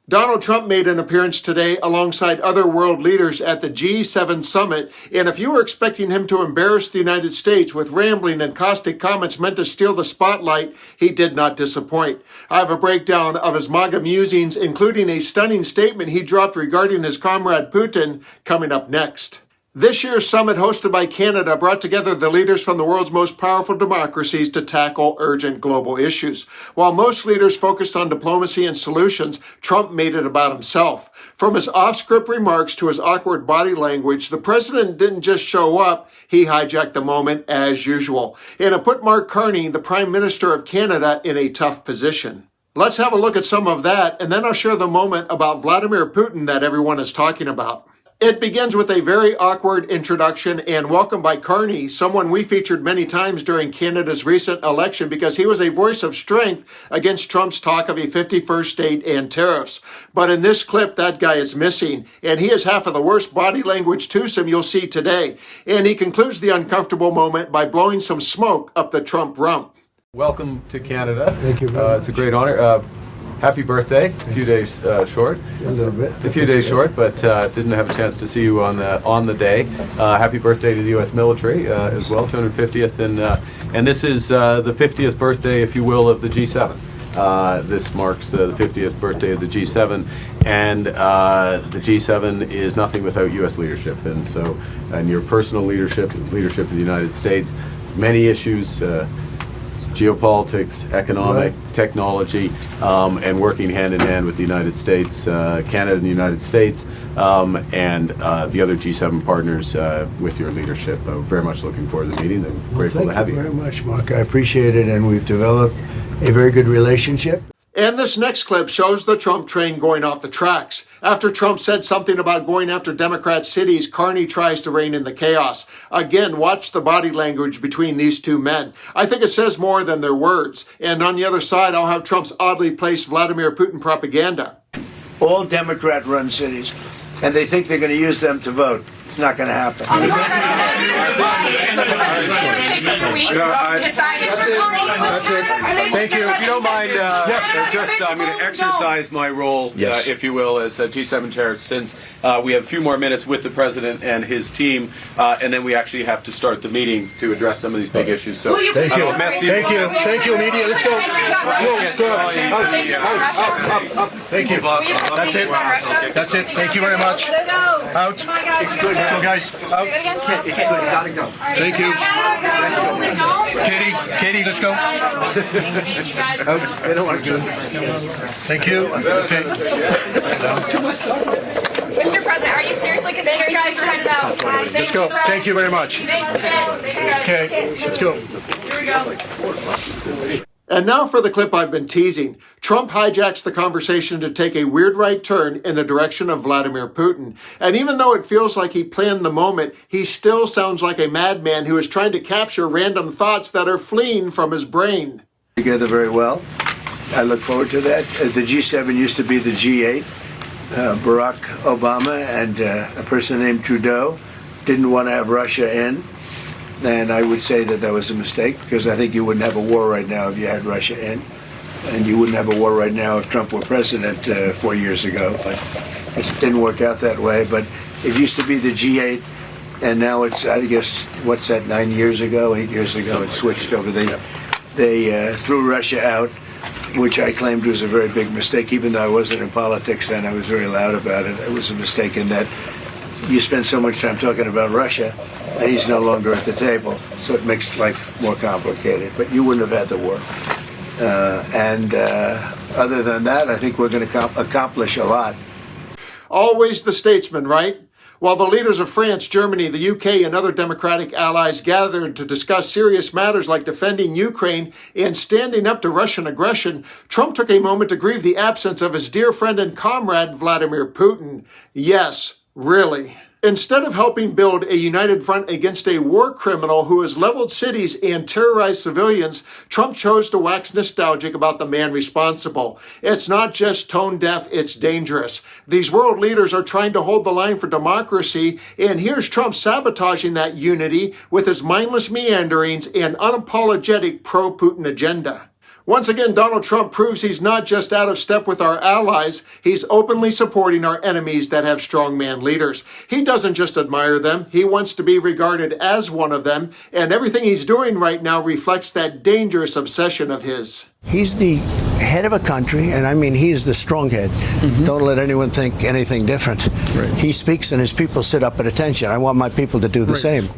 Donald Trump made an appearance today alongside other world leaders at the G7 summit, and if you were expecting him to embarrass the United States with rambling and caustic comments meant to steal the spotlight, he did not disappoint. I have a breakdown of his MAGA musings, including a stunning statement he dropped regarding his comrade Putin, coming up next. This year's summit, hosted by Canada, brought together the leaders from the world's most powerful democracies to tackle urgent global issues. While most leaders focused on diplomacy and solutions, Trump made it about himself. From his off-script remarks to his awkward body language, the president didn't just show up, he hijacked the moment as usual. And it put Mark Carney, the Prime Minister of Canada, in a tough position. Let's have a look at some of that, and then I'll share the moment about Vladimir Putin that everyone is talking about. It begins with a very awkward introduction and welcome by Carney, someone we featured many times during Canada's recent election because he was a voice of strength against Trump's talk of a 51st state and tariffs. But in this clip, that guy is missing, and he has half of the worst body language twosome you'll see today. And he concludes the uncomfortable moment by blowing some smoke up the Trump rump. Welcome to Canada. Thank you very much. It's a great honor. Happy birthday. A few days short. A little bit. A few days short, but didn't have a chance to see you on the day. Happy birthday to the U.S. military as well, 250th, and this is the 50th birthday, if you will, of the G7. This marks the 50th birthday of the G7, and the G7 is nothing without U.S. leadership, and your personal leadership of the United States, many issues. Geopolitics, economic, technology, and working hand in hand with the United States, Canada and the United States, and the other G7 partners with your leadership. Very much looking forward to the meeting and grateful to have you. Thank you very much, Mark. I appreciate it, and we've developed a very good relationship. And this next clip shows the Trump train going off the tracks. After Trump said something about going after Democrat cities, Carney tries to rein in the chaos. Again, watch the body language between these two men. I think it says more than their words. And on the other side, I'll have Trump's oddly placed Vladimir Putin propaganda. All Democrat-run cities, and they think they're going to use them to vote. It's not going to happen. That's it. Thank you. If you don't mind, I'm going to exercise my role, if you will, as G7 chair, since we have a few more minutes with the president and his team, and then we actually have to start the meeting to address some of these big issues. So Thank you. Thank you, media. Let's go. Thank you. That's it. That's it. Thank you very much. Out. Go, guys. Out. Thank you. Katie, let's go. They don't want to. Thank you. Okay. Mr. President, are you seriously considering you guys are headed out? Let's go. Thank you very much. Okay, let's go. Here we go. And now for the clip I've been teasing. Trump hijacks the conversation to take a weird right turn in the direction of Vladimir Putin. And even though it feels like he planned the moment, he still sounds like a madman who is trying to capture random thoughts that are fleeing from his brain. Together very well. I look forward to that. The G7 used to be the G8. Barack Obama and a person named Trudeau didn't want to have Russia in. And I would say that was a mistake, because I think you wouldn't have a war right now if you had Russia in. And you wouldn't have a war right now if Trump were president 4 years ago. But it didn't work out that way. But it used to be the G8, and now it's, I guess, what's that, 8 years ago, it switched over. They threw Russia out, which I claimed was a very big mistake. Even though I wasn't in politics then, I was very loud about it. It was a mistake in that you spend so much time talking about Russia, and he's no longer at the table, so it makes life more complicated. But you wouldn't have had the war. Other than that, I think we're going to accomplish a lot. Always the statesman, right? While the leaders of France, Germany, the UK, and other democratic allies gathered to discuss serious matters like defending Ukraine and standing up to Russian aggression, Trump took a moment to grieve the absence of his dear friend and comrade, Vladimir Putin. Yes, really. Instead of helping build a united front against a war criminal who has leveled cities and terrorized civilians, Trump chose to wax nostalgic about the man responsible. It's not just tone deaf, it's dangerous. These world leaders are trying to hold the line for democracy, and here's Trump sabotaging that unity with his mindless meanderings and unapologetic pro-Putin agenda. Once again, Donald Trump proves he's not just out of step with our allies, he's openly supporting our enemies that have strongman leaders. He doesn't just admire them, he wants to be regarded as one of them, and everything he's doing right now reflects that dangerous obsession of his. He's the head of a country, and I mean he's the strong head. Don't let anyone think anything different. He speaks and his people sit up at attention. I want my people to do the same.